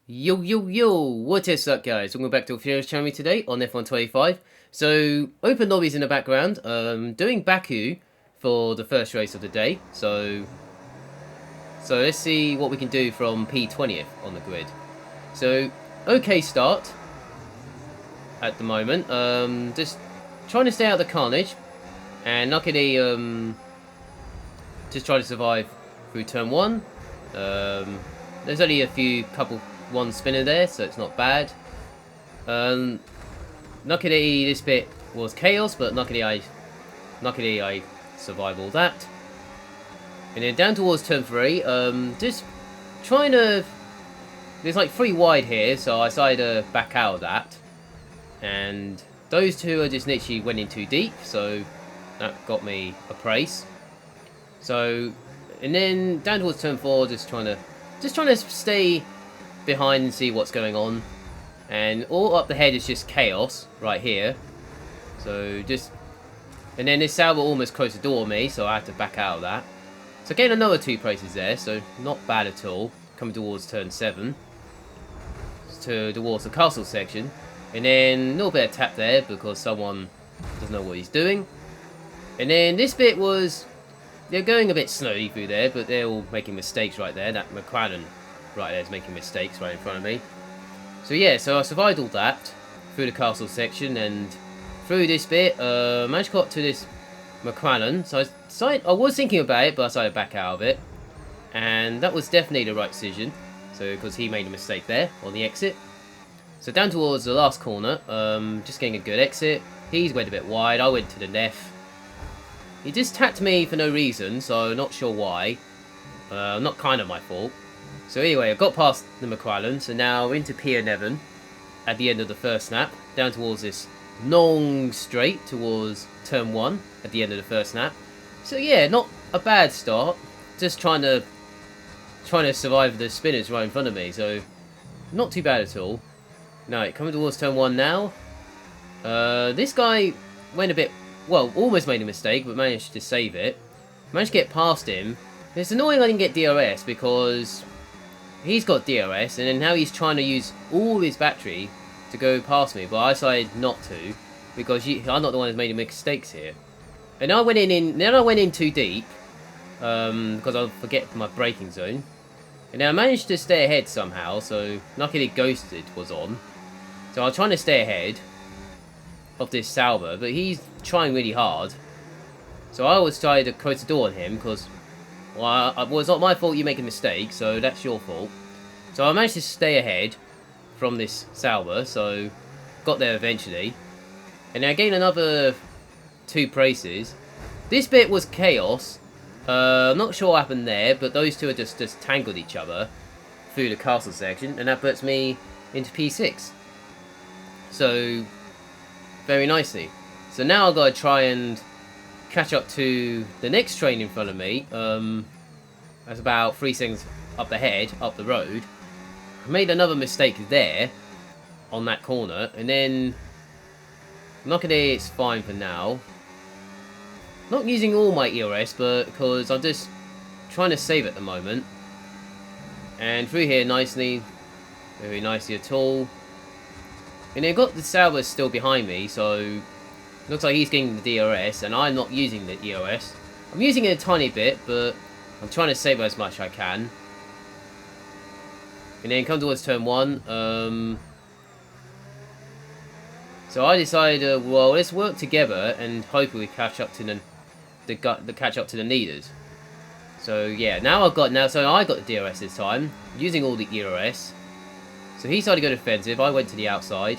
Yo, what is up guys? Welcome back to Furious channel today on F125. So, open lobbies in the background, doing Baku for the first race of the day. So let's see what we can do from P20th on the grid. So, okay start at the moment. Just trying to stay out of the carnage. And luckily, just try to survive through turn 1. There's only a couple one spinner there, so it's not bad. Luckily this bit was chaos, but luckily I survived all that. And then down towards turn 3, just trying to... There's like 3 wide here, so I decided to back out of that. And those two are just literally went in too deep, so that got me a praise. So, and then down towards turn 4, just trying to stay behind and see what's going on. And all up the head is just chaos right here. So just... And then this Sauber almost closed the door on me, so I had to back out of that. So again, another 2 places there, so not bad at all. Coming towards turn 7. Towards the castle section. And then a little bit of tap there because someone doesn't know what he's doing. And then this bit was... They're going a bit slowly through there, but they're all making mistakes right there. That McLaren right there is making mistakes right in front of me. So yeah, so I survived all that through the castle section and through this bit. Managed to get to this McLaren. So I was thinking about it, but I decided to back out of it. And that was definitely the right decision. So because he made a mistake there on the exit. So down towards the last corner, just getting a good exit. He's went a bit wide. I went to the left. He just tapped me for no reason, so not sure why. Not kind of my fault. So anyway, I got past the McLaren, so now into P11 at the end of the first lap, down towards this long straight towards turn 1 at the end of the first lap. So yeah, not a bad start. Just trying to survive the spinners right in front of me, so not too bad at all. Now, coming towards turn 1 now. This guy went a bit... Well, almost made a mistake, but managed to save it. Managed to get past him. It's annoying I didn't get DRS because he's got DRS, and then now he's trying to use all his battery to go past me, but I decided not to because I'm not the one who's made mistakes here. And I went in too deep because I forget my braking zone. And then I managed to stay ahead somehow, so luckily Ghosted was on. So I was trying to stay ahead of this Sauber, but he's trying really hard. So I always tried to close the door on him because, well, it's not my fault you make a mistake, so that's your fault. So I managed to stay ahead from this Sauber, so got there eventually. And I gained another 2 places. This bit was chaos. I'm not sure what happened there, but those two are just tangled each other through the castle section, and that puts me into P6. So, very nicely. So now I've got to try and catch up to the next train in front of me. That's about 3 seconds up ahead, up the road. I made another mistake there on that corner, and then luckily it's fine for now. Not using all my ERS, but because I'm just trying to save at the moment. And through here nicely, very nicely at all. And they've got the Sauber still behind me, so looks like he's getting the DRS, and I'm not using the EOS. I'm using it a tiny bit, but I'm trying to save as much as I can. And then come towards turn 1. So I decided, well, let's work together and hope we catch up to the leaders. So yeah, now I got the DRS this time, using all the ERS. So he started to go defensive. I went to the outside.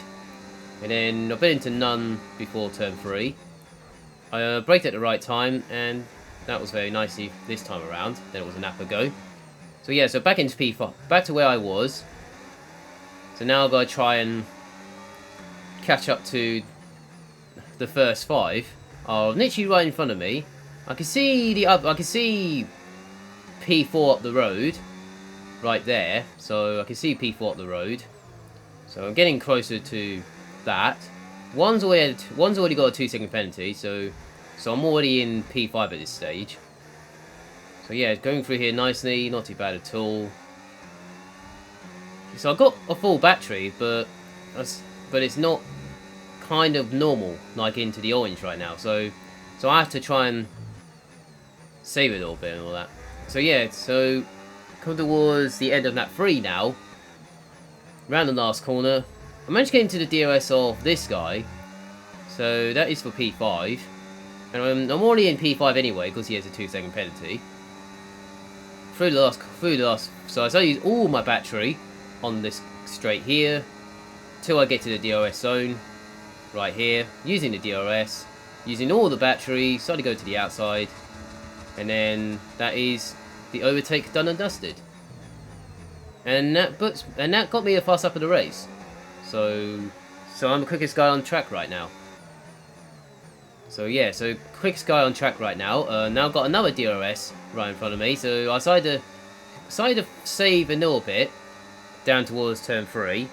And then I bit into none before turn 3. I braked at the right time, and that was very nicely this time around. Then it was a nap ago. So yeah, so back into P5, back to where I was. So now I've got to try and catch up to the first 5. Oh, literally right in front of me. I can see P4 up the road, right there. So I can see P4 up the road. So I'm getting closer to that. One's already got a 2-second penalty, so I'm already in P5 at this stage. So yeah, going through here nicely, not too bad at all. So I got a full battery, but it's not kind of normal, like into the orange right now. So I have to try and save it a little bit and all that. So yeah, so come towards the end of lap 3 now. Round the last corner. I managed to get into the DRS of this guy. So that is for P5. And I'm already in P5 anyway, because he has a 2-second penalty. Through the last, so I use all my battery on this straight here, till I get to the DRS zone, right here, using the DRS, using all the battery, start to go to the outside, and then that is the overtake done and dusted. And that got me a fast up of the race. So I'm the quickest guy on track right now. So yeah, so quickest guy on track right now. Now I've got another DRS right in front of me, so I decided to save a little bit down towards turn 3.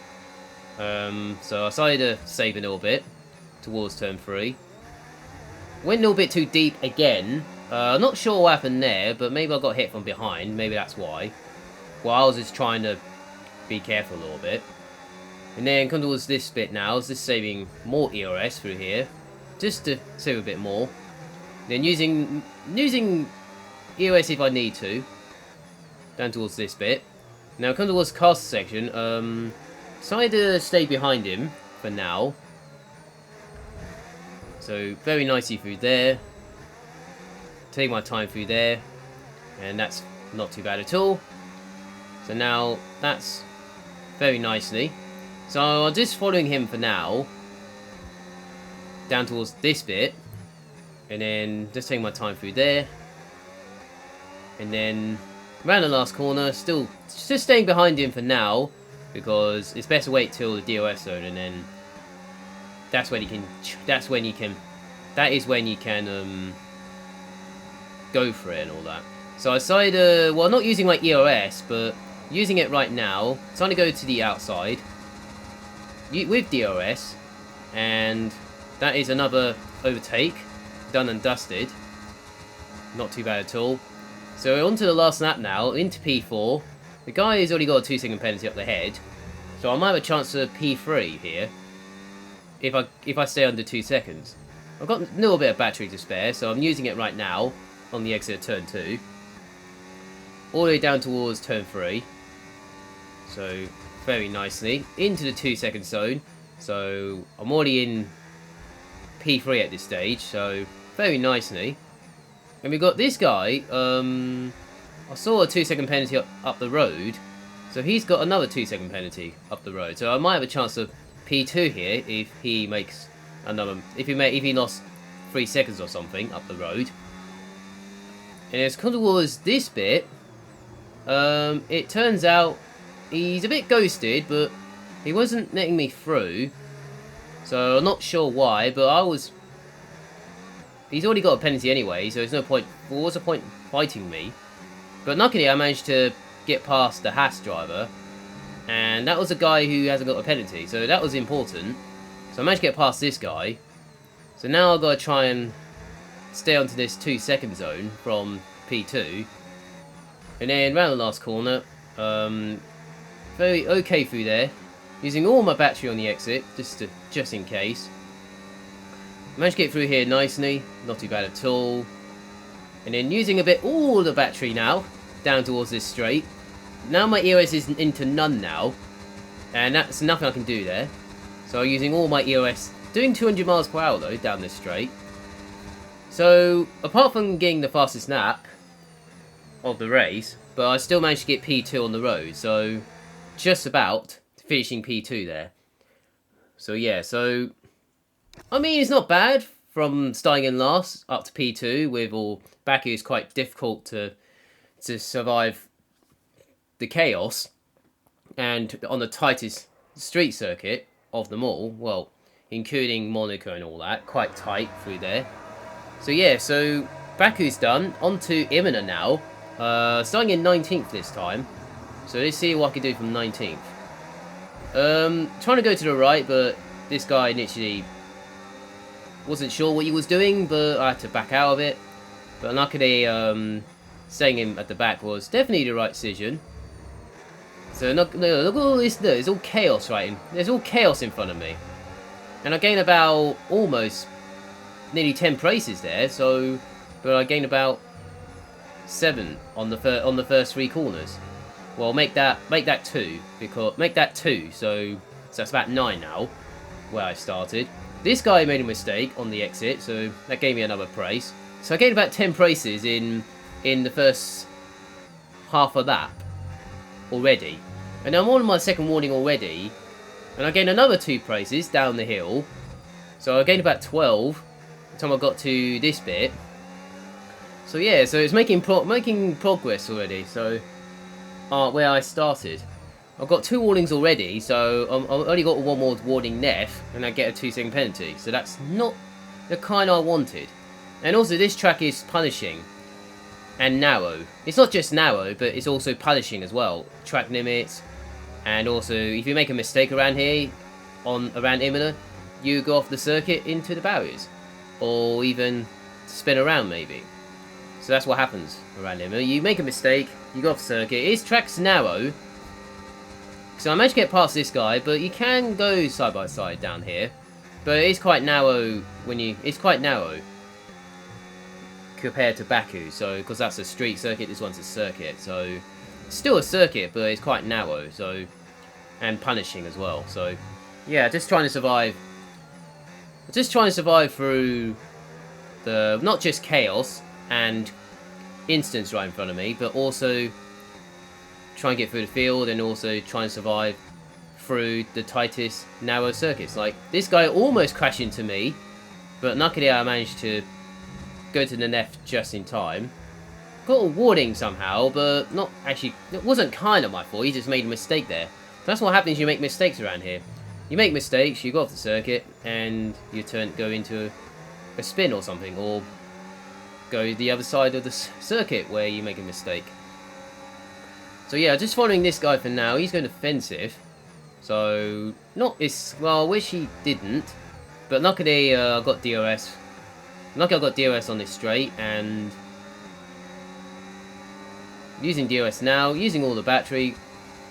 So I decided to save a little bit towards turn 3. Went a little bit too deep again. Not sure what happened there, but maybe I got hit from behind. Maybe that's why. Well, I was just trying to be careful a little bit. And then come towards this bit now. I was just saving more ERS through here, just to save a bit more. Then using EOS if I need to. Down towards this bit. Now come towards the caster section. Decided to stay behind him for now. So very nicely through there. Take my time through there. And that's not too bad at all. So now that's very nicely. So I'm just following him for now. Down towards this bit. And then just taking my time through there. And then around the last corner, still just staying behind him for now, because it's best to wait till the DOS zone, and then that is when you can go for it and all that. So I decided, well, not using my EOS, but using it right now. It's time to go to the outside with DOS, and that is another overtake, done and dusted. Not too bad at all. So on to the last lap now, into P4. The guy has already got a 2-second penalty up the head, so I might have a chance for P3 here, if I stay under 2 seconds. I've got a little bit of battery to spare, so I'm using it right now on the exit of turn 2. All the way down towards turn 3. So very nicely into the 2-second zone. So I'm already in P3 at this stage, so very nicely. And we've got this guy, I saw a 2-second penalty up the road, so he's got another 2-second penalty up the road. So I might have a chance of P2 here if he makes another, if he lost 3 seconds or something up the road. And as towards this bit, it turns out he's a bit ghosted, but he wasn't letting me through. So I'm not sure why, but he's already got a penalty anyway, so there's no point. Well, what's the point fighting me? But luckily, I managed to get past the Haas driver, and that was a guy who hasn't got a penalty, so that was important. So I managed to get past this guy. So now I've got to try and stay onto this 2-second zone from P2, and then round the last corner. Very okay through there, using all my battery on the exit just in case. Managed to get through here nicely, not too bad at all. And then using all the battery now, down towards this straight. Now my EOS is into none now, and that's nothing I can do there. So using all my EOS, doing 200 miles per hour though, down this straight. So, apart from getting the fastest lap of the race, but I still managed to get P2 on the road, so just about finishing P2 there. So yeah, so I mean, it's not bad from starting in last up to P2 with all Baku. Is quite difficult to survive the chaos, and on the tightest street circuit of them all, well, including Monaco and all that, quite tight through there. So yeah, so Baku's done. On to Imola now, starting in 19th this time. So let's see what I can do from 19th. Trying to go to the right, but this guy literally wasn't sure what he was doing, but I had to back out of it. But luckily, staying him at the back was definitely the right decision. So look at all this. Look, there's all chaos there's all chaos in front of me, and I gain about almost nearly 10 places there. So, but I gain about 7 on the first 3 corners. Well, make that 2 because make that 2. So that's about 9 now, where I started. This guy made a mistake on the exit, so that gave me another place. So I gained about 10 places in the first half of that already. And I'm on my second warning already. And I gained another 2 places down the hill. So I gained about 12 by the time I got to this bit. So yeah, so it's making progress already. So where I started. I've got 2 warnings already, so I've only got 1 more warning left, and I get a 2-second penalty. So that's not the kind I wanted. And also, this track is punishing and narrow. It's not just narrow, but it's also punishing as well. Track limits, and also, if you make a mistake around here, around Imola, you go off the circuit into the barriers, or even spin around maybe. So that's what happens around Imola. You make a mistake, you go off the circuit. This track's narrow. So I managed to get past this guy, but you can go side by side down here. But it is quite narrow it's quite narrow compared to Baku. So because that's a street circuit, this one's a circuit. So it's still a circuit, but it's quite narrow. So and punishing as well. So yeah, just trying to survive. Just trying to survive through the not just chaos and instance right in front of me, but also try and get through the field, and also try and survive through the tightest narrow circuits. Like this guy almost crashed into me, but luckily I managed to go to the left just in time. Got a warning somehow, but not actually. It wasn't kind of my fault. He just made a mistake there. That's what happens. You make mistakes around here. You make mistakes. You go off the circuit, and you go into a spin or something, or go the other side of the circuit where you make a mistake. So yeah, just following this guy for now. He's going defensive. So, well, I wish he didn't. But luckily, I got DRS. Luckily, I got DRS on this straight, and using DRS now, using all the battery.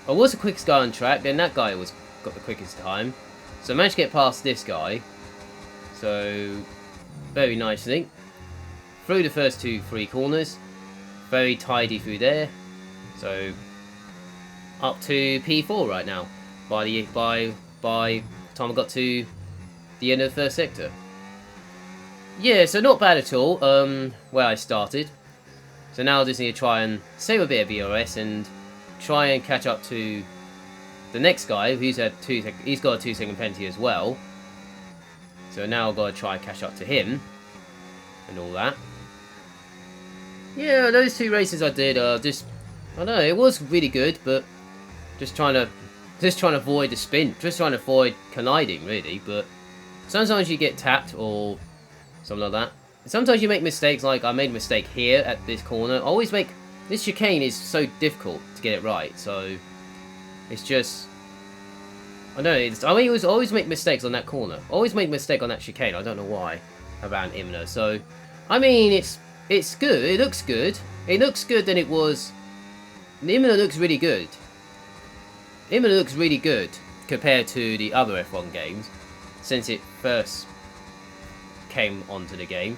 I was the quickest guy on track, then that guy got the quickest time. So I managed to get past this guy. So, very nicely. Through the first 3 corners. Very tidy through there. So, up to P4 right now. By the time I got to the end of the first sector. Yeah, so not bad at all, where I started. So now I just need to try and save a bit of BRS and try and catch up to the next guy, who's had he's got a 2-second penalty as well. So now I've got to try and catch up to him and all that. Yeah, those 2 races I did, I don't know, it was really good, but just trying to avoid the spin, just trying to avoid colliding really. But sometimes you get tapped or something like that. Sometimes you make mistakes, like I made a mistake here at this corner. This chicane is so difficult to get it right, so it's just, I don't know, I always make mistakes on that corner. Always make a mistake on that chicane, I don't know why, around Imola. So, I mean, it's good, it looks good. It looks good than it was. Imola looks really good. Imola looks really good compared to the other F1 games since it first came onto the game,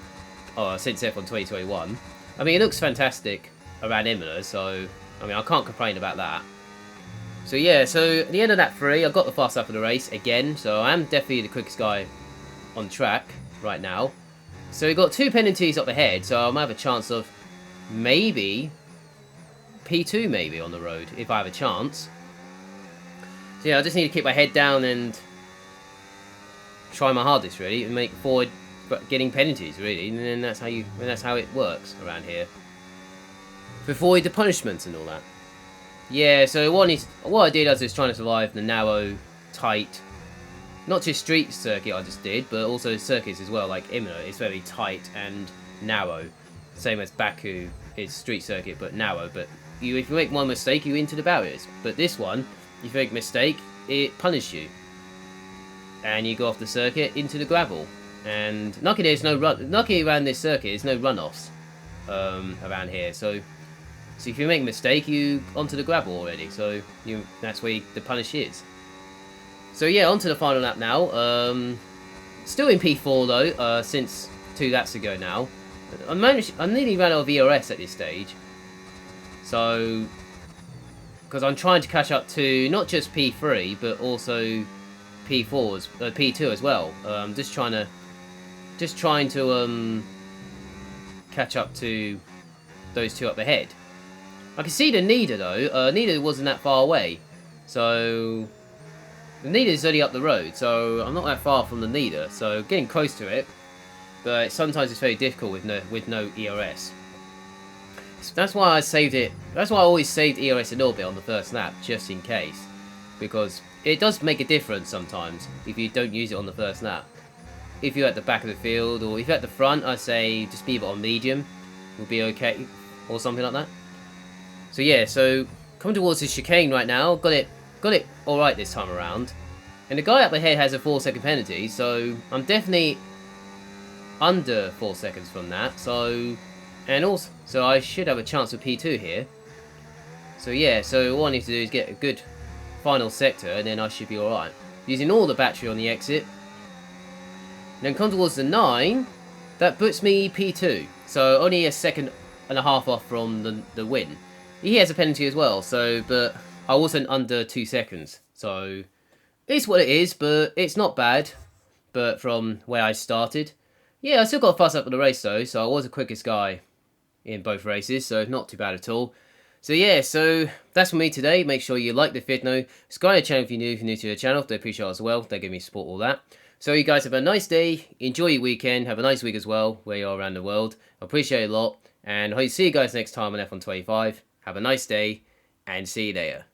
since F1 2021. I mean, it looks fantastic around Imola, so I mean, I can't complain about that. So yeah, so at the end of that 3, I got the fast lap of the race again, so I am definitely the quickest guy on track right now. So we got 2 penalties up ahead, so I might have a chance of maybe P2 maybe on the road if I have a chance. So yeah, I just need to keep my head down and try my hardest really, and make forward getting penalties really, and then that's how it works around here. To avoid the punishments and all that. Yeah, so what I did, I was just trying to survive the narrow, tight, not just street circuit I just did, but also circuits as well, like Imola. It's very tight and narrow. Same as Baku is street circuit, but narrow. But if you make one mistake, you're into the barriers. But this one, if you make a mistake, it punishes you. And you go off the circuit into the gravel. And luckily around this circuit, there's no runoffs around here. So So if you make a mistake, you onto the gravel already. So that's where the punish is. So yeah, onto the final lap now. Still in P4 though, since 2 laps ago now. I nearly ran out of ERS at this stage. So, because I'm trying to catch up to not just P3, but also P2 as well. Just trying to catch up to those 2 up ahead. I can see the Nida though. Nida wasn't that far away, so the Nida is only up the road. So I'm not that far from the Nida. So getting close to it, but sometimes it's very difficult with no ERS. So that's why I saved it. That's why I always saved ERS a little bit on the first lap, just in case, because it does make a difference sometimes if you don't use it on the first lap. If you're at the back of the field or if you're at the front, I say just leave it on medium, will be okay, or something like that. So yeah, so coming towards this chicane right now, got it all right this time around, and the guy up ahead has a 4-second penalty, so I'm definitely under 4 seconds from that. So I should have a chance with P2 here. So yeah, so all I need to do is get a good final sector, and then I should be all right. Using all the battery on the exit. And then come towards the 9, that puts me P2, so only a second and a half off from the win. He has a penalty as well, so but I wasn't under 2 seconds, so it's what it is, but it's not bad. But from where I started, yeah, I still got a fuss up for the race though, so I was the quickest guy in both races, so not too bad at all. So yeah, so that's for me today. Make sure you like the video, subscribe to the channel if you're new to the channel. They appreciate it as well. They give me support, all that. So you guys have a nice day, enjoy your weekend, have a nice week as well, where you are around the world. I appreciate it a lot, and I hope to see you guys next time on F125. Have a nice day, and see you later.